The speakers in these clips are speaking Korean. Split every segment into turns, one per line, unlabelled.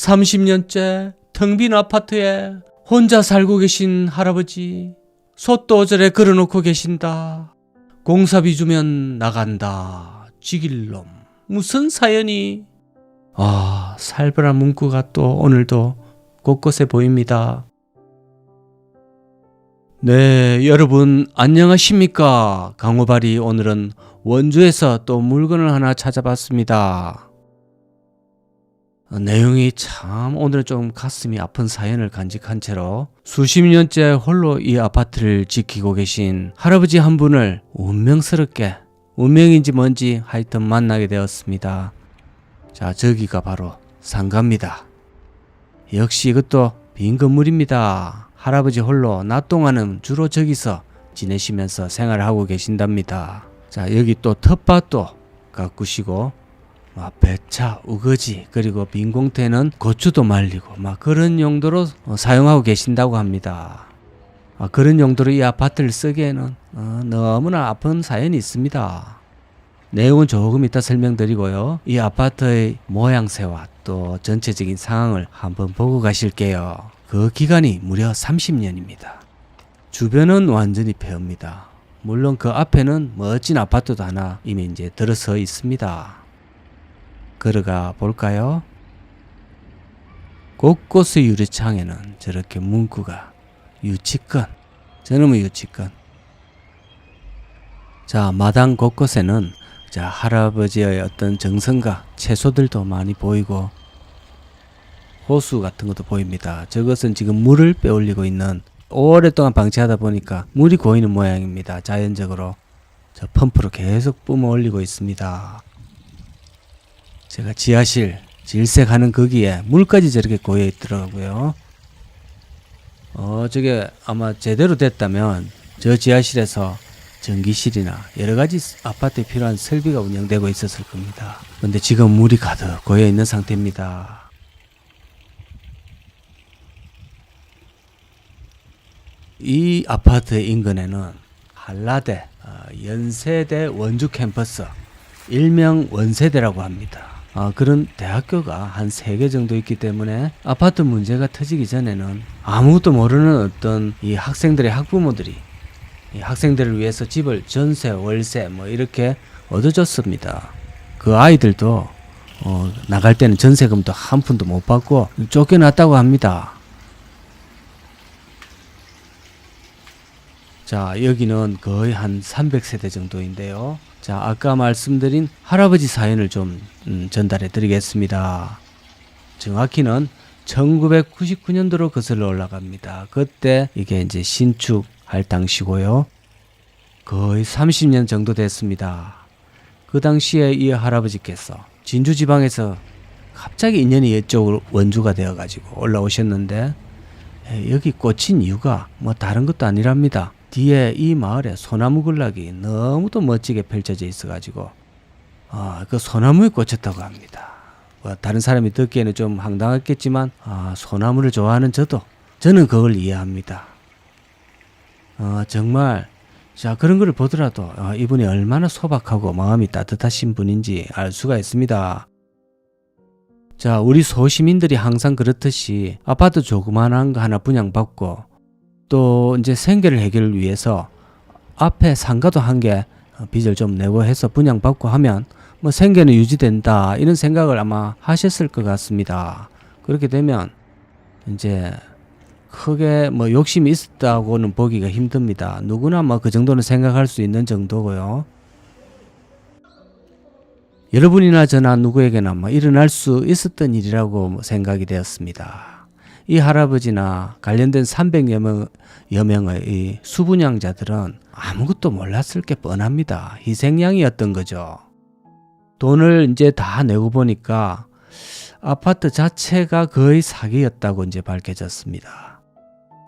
30년째 텅 빈 아파트에 혼자 살고 계신 할아버지, 솥도저래 걸어놓고 계신다. 공사비 주면 나간다. 지길놈. 무슨 사연이? 살벌한 문구가 또 오늘도 곳곳에 보입니다. 네, 여러분 안녕하십니까? 강호발이 오늘은 원주에서 또 물건을 하나 찾아봤습니다. 내용이 참 오늘은 좀 가슴이 아픈 사연을 간직한 채로 수십 년째 홀로 이 아파트를 지키고 계신 할아버지 한 분을 운명스럽게, 운명인지 뭔지 하여튼 만나게 되었습니다. 자, 저기가 바로 상가입니다. 역시 이것도 빈 건물입니다. 할아버지 홀로 낮 동안은 주로 저기서 지내시면서 생활하고 계신답니다. 자, 여기 또 텃밭도 가꾸시고 배차, 우거지, 그리고 빈 공터에는 고추도 말리고 그런 용도로 사용하고 계신다고 합니다. 그런 용도로 이 아파트를 쓰기에는 너무나 아픈 사연이 있습니다. 내용은 조금 이따 설명드리고요. 이 아파트의 모양새와 또 전체적인 상황을 한번 보고 가실게요. 그 기간이 무려 30년입니다. 주변은 완전히 폐허입니다. 물론 그 앞에는 멋진 아파트도 하나 이미 이제 들어서 있습니다. 걸어가 볼까요? 곳곳의 유리창에는 저렇게 문구가 유치권, 저놈의 유치권. 자, 마당 곳곳에는 자, 할아버지의 어떤 정성과 채소들도 많이 보이고 호수 같은 것도 보입니다. 저것은 지금 물을 빼올리고 있는, 오랫동안 방치하다 보니까 물이 고이는 모양입니다. 자연적으로 저 펌프로 계속 뿜어 올리고 있습니다. 제가 지하실 질색하는 거기에 물까지 저렇게 고여 있더라고요. 저게 아마 제대로 됐다면 저 지하실에서 전기실이나 여러가지 아파트에 필요한 설비가 운영되고 있었을 겁니다. 근데 지금 물이 가득 고여 있는 상태입니다. 이 아파트의 인근에는 한라대, 연세대 원주 캠퍼스, 일명 원세대라고 합니다. 그런 대학교가 한 3개 정도 있기 때문에 아파트 문제가 터지기 전에는 아무것도 모르는 어떤 이 학생들의 학부모들이 이 학생들을 위해서 집을 전세, 월세 이렇게 얻어줬습니다. 그 아이들도 나갈 때는 전세금도 한 푼도 못 받고 쫓겨났다고 합니다. 자, 여기는 거의 한 300세대 정도인데요. 자, 아까 말씀드린 할아버지 사연을 좀 전달해 드리겠습니다. 정확히는 1999년도로 거슬러 올라갑니다. 그때 이게 이제 신축할 당시고요. 거의 30년 정도 됐습니다. 그 당시에 이 할아버지께서 진주 지방에서 갑자기 인연이 이쪽으로 원주가 되어가지고 올라오셨는데, 여기 꽂힌 이유가 다른 것도 아니랍니다. 뒤에 이 마을에 소나무 군락이 너무도 멋지게 펼쳐져 있어가지고 그 소나무에 꽂혔다고 합니다. 다른 사람이 듣기에는 좀 황당했겠지만 소나무를 좋아하는 저는 그걸 이해합니다. 정말 자, 그런 걸 보더라도 이분이 얼마나 소박하고 마음이 따뜻하신 분인지 알 수가 있습니다. 자, 우리 소시민들이 항상 그렇듯이 아파트 조그만한 거 하나 분양받고 또 이제 생계를 해결을 위해서 앞에 상가도 한 개 빚을 좀 내고 해서 분양받고 하면 생계는 유지된다, 이런 생각을 아마 하셨을 것 같습니다. 그렇게 되면 이제 크게 욕심이 있었다고는 보기가 힘듭니다. 누구나 그 정도는 생각할 수 있는 정도고요. 여러분이나 저나 누구에게나 일어날 수 있었던 일이라고 생각이 되었습니다. 이 할아버지나 관련된 300여 명의 이 수분양자들은 아무것도 몰랐을 게 뻔합니다. 희생양이었던 거죠. 돈을 이제 다 내고 보니까 아파트 자체가 거의 사기였다고 이제 밝혀졌습니다.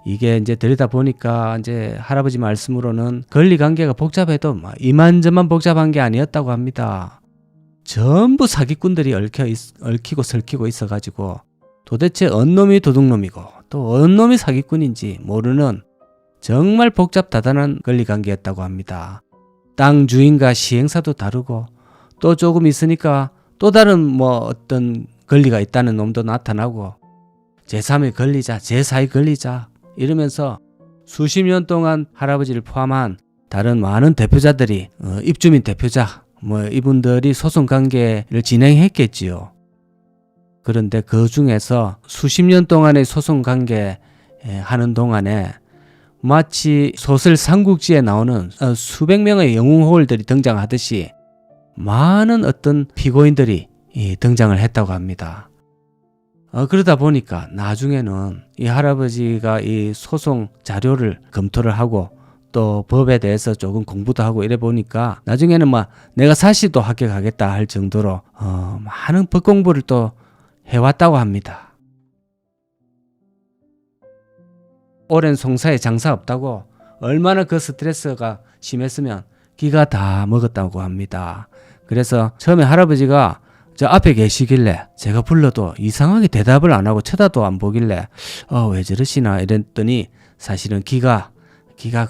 이게 이제 들여다 보니까 이제 할아버지 말씀으로는 권리 관계가 복잡해도 이만저만 복잡한 게 아니었다고 합니다. 전부 사기꾼들이 얽히고 설키고 있어가지고 도대체 어느 놈이 도둑놈이고 또 어느 놈이 사기꾼인지 모르는 정말 복잡다단한 권리관계였다고 합니다. 땅 주인과 시행사도 다르고 또 조금 있으니까 또 다른 어떤 권리가 있다는 놈도 나타나고 제3의 권리자, 제4의 권리자 이러면서 수십 년 동안 할아버지를 포함한 다른 많은 대표자들이 입주민 대표자 이분들이 소송 관계를 진행했겠지요. 그런데 그 중에서 수십 년 동안의 소송 관계 하는 동안에 마치 소설 삼국지에 나오는 수백 명의 영웅호울들이 등장하듯이 많은 어떤 피고인들이 등장을 했다고 합니다. 그러다 보니까 나중에는 이 할아버지가 이 소송 자료를 검토를 하고 또 법에 대해서 조금 공부도 하고 이래 보니까 나중에는 내가 사시도 합격하겠다 할 정도로 많은 법 공부를 또 해왔다고 합니다. 오랜 송사에 장사 없다고 얼마나 그 스트레스가 심했으면 기가 다 먹었다고 합니다. 그래서 처음에 할아버지가 저 앞에 계시길래 제가 불러도 이상하게 대답을 안 하고 쳐다도 안 보길래 왜 저러시나 이랬더니 사실은 기가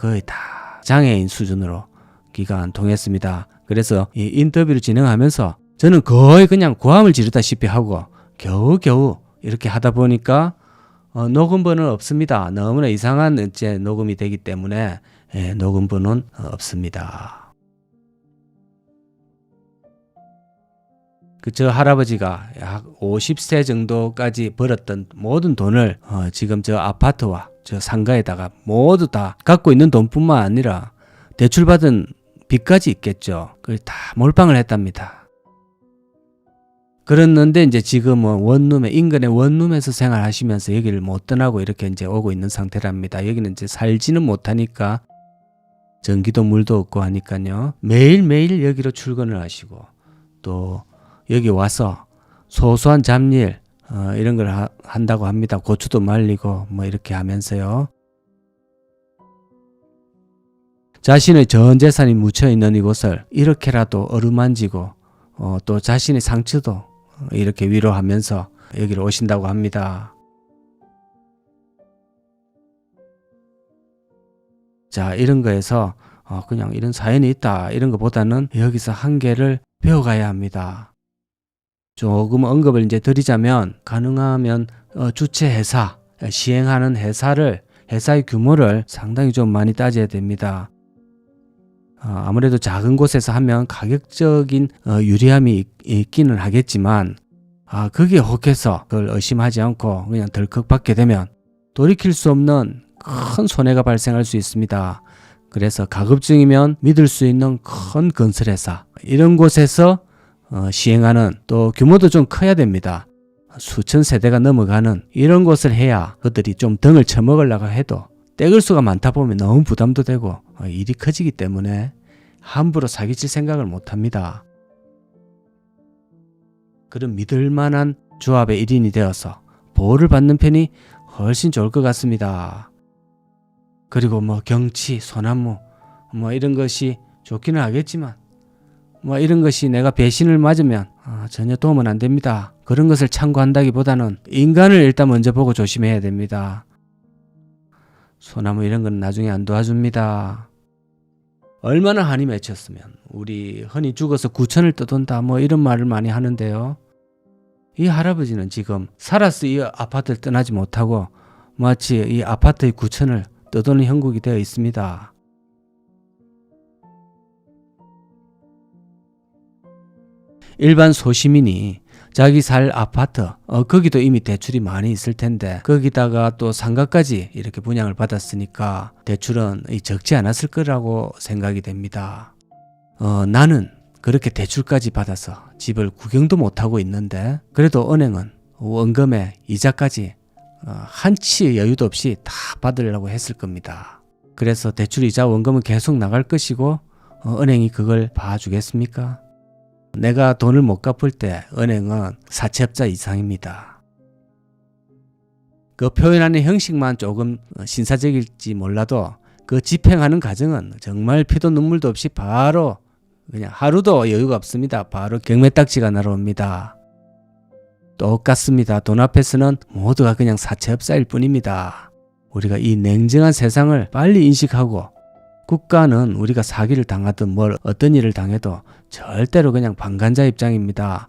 거의 다 장애인 수준으로 기가 안 통했습니다. 그래서 이 인터뷰를 진행하면서 저는 거의 그냥 고함을 지르다시피 하고 겨우겨우 이렇게 하다 보니까 녹음본은 없습니다. 너무나 이상한 이제 녹음이 되기 때문에 녹음본은 없습니다. 저 할아버지가 약 50세 정도까지 벌었던 모든 돈을 지금 저 아파트와 저 상가에다가 모두 다 갖고 있는 돈뿐만 아니라 대출받은 빚까지 있겠죠. 그걸 다 몰빵을 했답니다. 그랬는데 이제 지금은 원룸에 인근의 원룸에서 생활하시면서 여기를 못 떠나고 이렇게 이제 오고 있는 상태랍니다. 여기는 이제 살지는 못하니까 전기도 물도 없고 하니까요. 매일매일 여기로 출근을 하시고 또 여기 와서 소소한 잡일 이런 걸 한다고 합니다. 고추도 말리고 이렇게 하면서요. 자신의 전 재산이 묻혀있는 이곳을 이렇게라도 어루만지고 또 자신의 상처도 이렇게 위로하면서 여기로 오신다고 합니다. 자, 이런 거에서 그냥 이런 사연이 있다 이런 것보다는 여기서 한계를 배워가야 합니다. 조금 언급을 이제 드리자면 가능하면 주체 회사, 시행하는 회사의 규모를 상당히 좀 많이 따져야 됩니다. 아무래도 작은 곳에서 하면 가격적인 유리함이 있기는 하겠지만 거기에 혹해서 그걸 의심하지 않고 그냥 덜컥 받게 되면 돌이킬 수 없는 큰 손해가 발생할 수 있습니다. 그래서 가급적이면 믿을 수 있는 큰 건설회사 이런 곳에서 시행하는 또 규모도 좀 커야 됩니다. 수천 세대가 넘어가는 이런 곳을 해야 그들이 좀 등을 쳐먹으려고 해도 떼글 수가 많다 보면 너무 부담도 되고 일이 커지기 때문에 함부로 사기칠 생각을 못합니다. 그런 믿을만한 조합의 일인이 되어서 보호를 받는 편이 훨씬 좋을 것 같습니다. 그리고 경치, 소나무 이런 것이 좋기는 하겠지만 이런 것이 내가 배신을 맞으면 전혀 도움은 안 됩니다. 그런 것을 참고한다기보다는 인간을 일단 먼저 보고 조심해야 됩니다. 소나무 이런 건 나중에 안 도와줍니다. 얼마나 한이 맺혔으면 우리 흔히 죽어서 구천을 떠돈다 이런 말을 많이 하는데요. 이 할아버지는 지금 살아서 이 아파트를 떠나지 못하고 마치 이 아파트의 구천을 떠도는 형국이 되어 있습니다. 일반 소시민이 자기 살 아파트 거기도 이미 대출이 많이 있을 텐데 거기다가 또 상가까지 이렇게 분양을 받았으니까 대출은 적지 않았을 거라고 생각이 됩니다. 나는 그렇게 대출까지 받아서 집을 구경도 못하고 있는데 그래도 은행은 원금에 이자까지 한치의 여유도 없이 다 받으려고 했을 겁니다. 그래서 대출 이자 원금은 계속 나갈 것이고 은행이 그걸 봐주겠습니까? 내가 돈을 못 갚을 때 은행은 사채업자 이상입니다. 그 표현하는 형식만 조금 신사적일지 몰라도 그 집행하는 과정은 정말 피도 눈물도 없이 바로 그냥 하루도 여유가 없습니다. 바로 경매딱지가 날아옵니다. 똑같습니다. 돈 앞에서는 모두가 그냥 사채업자일 뿐입니다. 우리가 이 냉정한 세상을 빨리 인식하고 국가는 우리가 사기를 당하든 어떤 일을 당해도 절대로 그냥 방관자 입장입니다.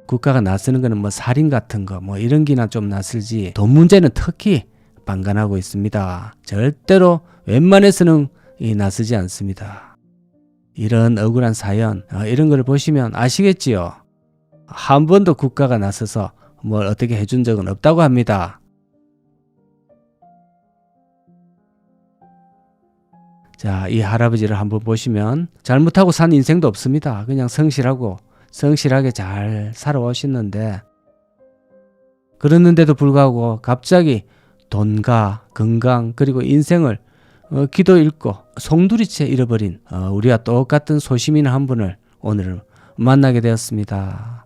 국가가 나서는 거는 뭐 살인 같은 거 뭐 이런 기나 좀 나설지 돈 문제는 특히 방관하고 있습니다. 절대로 웬만해서는 나서지 않습니다. 이런 억울한 사연 이런 걸 보시면 아시겠지요? 한 번도 국가가 나서서 뭘 어떻게 해준 적은 없다고 합니다. 자, 이 할아버지를 한번 보시면 잘못하고 산 인생도 없습니다. 그냥 성실하게 잘 살아오셨는데, 그랬는데도 불구하고 갑자기 돈과 건강 그리고 인생을 기도 잃고 송두리째 잃어버린 우리와 똑같은 소시민 한 분을 오늘 만나게 되었습니다.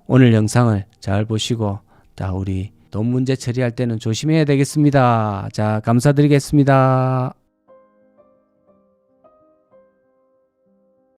오늘 영상을 잘 보시고 자, 우리 돈 문제 처리할 때는 조심해야 되겠습니다. 자, 감사드리겠습니다.